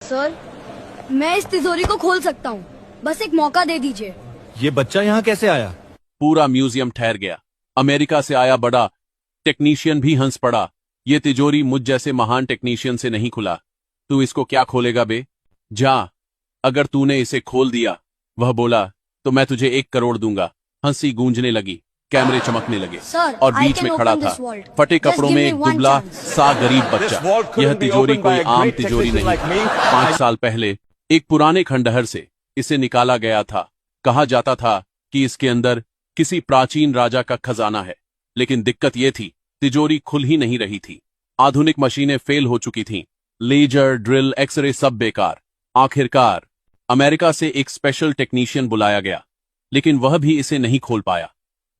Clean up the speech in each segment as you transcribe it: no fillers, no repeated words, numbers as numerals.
Sir, मैं इस तिजोरी को खोल सकता हूँ, बस एक मौका दे दीजिए। ये बच्चा यहाँ कैसे आया? पूरा म्यूजियम ठहर गया। अमेरिका से आया बड़ा टेक्नीशियन भी हंस पड़ा। ये तिजोरी मुझ जैसे महान टेक्नीशियन से नहीं खुला। तू इसको क्या खोलेगा बे? जा, अगर तूने इसे खोल दिया, वह बोला, तो मैं तुझे 1 करोड़ दूंगा। हंसी गूंजने लगी, कैमरे चमकने लगे Sir, और I बीच can में open खड़ा this था vault. फटे Just कपड़ों give में me एक one दुबला chance. सा गरीब बच्चा। यह तिजोरी कोई आम तिजोरी नहीं। 5 साल पहले एक पुराने खंडहर से इसे निकाला गया था। कहा जाता था कि इसके अंदर किसी प्राचीन राजा का खजाना है, लेकिन दिक्कत यह थी, तिजोरी खुल ही नहीं रही थी। आधुनिक मशीनें फेल हो चुकी थीं, लेजर, ड्रिल, एक्सरे सब बेकार। आखिरकार अमेरिका से एक स्पेशल टेक्नीशियन बुलाया गया, लेकिन वह भी इसे नहीं खोल पाया।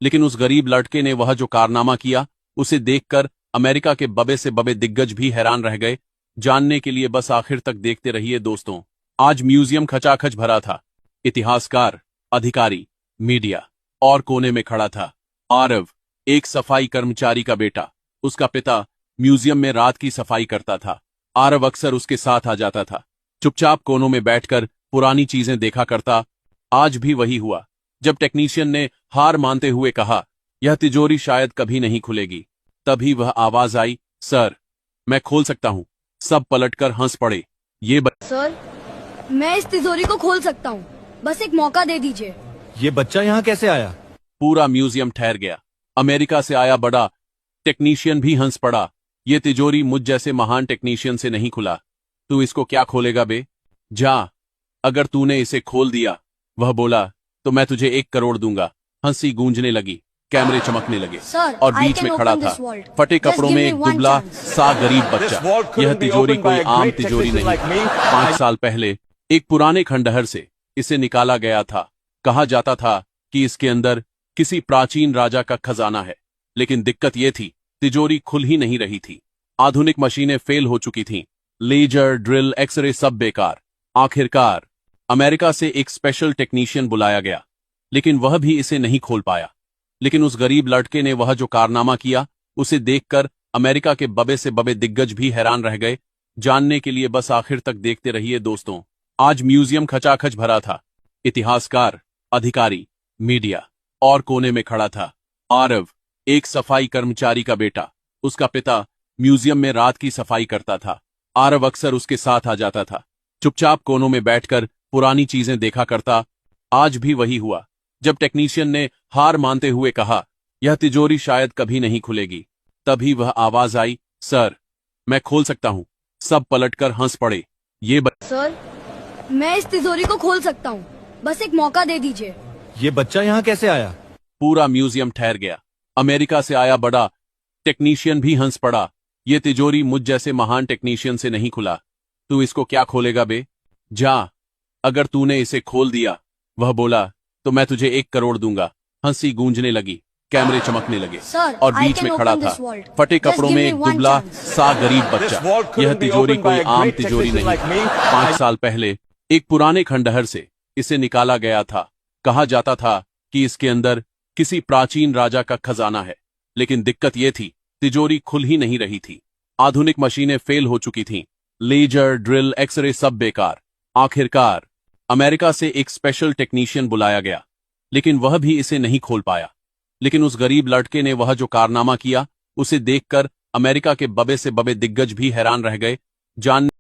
लेकिन उस गरीब लड़के ने वह जो कारनामा किया, उसे देखकर अमेरिका के बबे से बबे दिग्गज भी हैरान रह गए। जानने के लिए बस आखिर तक देखते रहिए दोस्तों। आज म्यूजियम खचाखच भरा था। इतिहासकार, अधिकारी, मीडिया और कोने में खड़ा था आरव, एक सफाई कर्मचारी का बेटा। उसका पिता म्यूजियम में रात की सफाई करता था। आरव अक्सर उसके साथ आ जाता था, चुपचाप कोनों में बैठकर पुरानी चीजें देखा करता। आज भी वही हुआ। जब टेक्नीशियन ने हार मानते हुए कहा, यह तिजोरी शायद कभी नहीं खुलेगी, तभी वह आवाज आई, सर, मैं खोल सकता हूं। सब पलटकर हंस पड़े। सर, मैं इस तिजोरी को खोल सकता हूँ, बस एक मौका दे दीजिए। ये बच्चा यहाँ कैसे आया? पूरा म्यूजियम ठहर गया। अमेरिका से आया बड़ा टेक्नीशियन भी हंस पड़ा। ये तिजोरी मुझ जैसे महान टेक्नीशियन से नहीं खुला। तू इसको क्या खोलेगा बे? जा, अगर तूने इसे खोल दिया, वह बोला, तो मैं तुझे 1 करोड़ दूंगा। हंसी गूंजने लगी, कैमरे चमकने लगे Sir, और I बीच can में खड़ा open था this vault. फटे Just कपड़ों give में me एक one दुबला chance. सा गरीब बच्चा। यह तिजोरी कोई आम तिजोरी नहीं। 5 साल पहले एक पुराने खंडहर से इसे निकाला गया था। कहा जाता था कि इसके अंदर किसी प्राचीन राजा का खजाना है, लेकिन दिक्कत यह थी, तिजोरी खुल ही नहीं रही थी। आधुनिक मशीनें फेल हो चुकी थीं, लेजर, ड्रिल, एक्सरे सब बेकार। आखिरकार अमेरिका से एक स्पेशल टेक्नीशियन बुलाया गया, लेकिन वह भी इसे नहीं खोल पाया। लेकिन उस गरीब लड़के ने वह जो कारनामा किया, उसे देखकर अमेरिका के बबे से बबे दिग्गज भी हैरान रह गए। जानने के लिए बस आखिर तक देखते रहिए दोस्तों। आज म्यूजियम खचाखच भरा था। इतिहासकार, अधिकारी, मीडिया और कोने में खड़ा था आरव, एक सफाई कर्मचारी का बेटा। उसका पिता म्यूजियम में रात की सफाई करता था। आरव अक्सर उसके साथ आ जाता था, चुपचाप कोनों में बैठकर पुरानी चीजें देखा करता। आज भी वही हुआ। जब टेक्नीशियन ने हार मानते हुए कहा, यह तिजोरी शायद कभी नहीं खुलेगी, तभी वह आवाज आई, सर, मैं खोल सकता हूं। सब पलटकर हंस पड़े। सर, मैं इस तिजोरी को खोल सकता हूँ, बस एक मौका दे दीजिए। ये बच्चा यहाँ कैसे आया? पूरा म्यूजियम ठहर गया। अमेरिका से आया बड़ा टेक्नीशियन भी हंस पड़ा। ये तिजोरी मुझ जैसे महान टेक्नीशियन से नहीं खुला। तू इसको क्या खोलेगा बे? जा, अगर तूने इसे खोल दिया, वह बोला, तो मैं तुझे 1 करोड़ दूंगा। हंसी गूंजने लगी, कैमरे चमकने लगे Sir, और I बीच can में खड़ा open था this vault. फटे Just कपड़ों give में me एक one दुबला chance. सा गरीब बच्चा। यह तिजोरी कोई आम तिजोरी नहीं। 5 साल पहले एक पुराने खंडहर से इसे निकाला गया था। कहा जाता था कि इसके अंदर किसी प्राचीन राजा का खजाना है, लेकिन दिक्कत यह थी, तिजोरी खुल ही नहीं रही थी। आधुनिक मशीनें फेल हो चुकी थीं, लेजर, ड्रिल, एक्सरे सब बेकार। आखिरकार अमेरिका से एक स्पेशल टेक्नीशियन बुलाया गया, लेकिन वह भी इसे नहीं खोल पाया। लेकिन उस गरीब लड़के ने वह जो कारनामा किया, उसे देखकर अमेरिका के बबे से बबे दिग्गज भी हैरान रह गए। जानने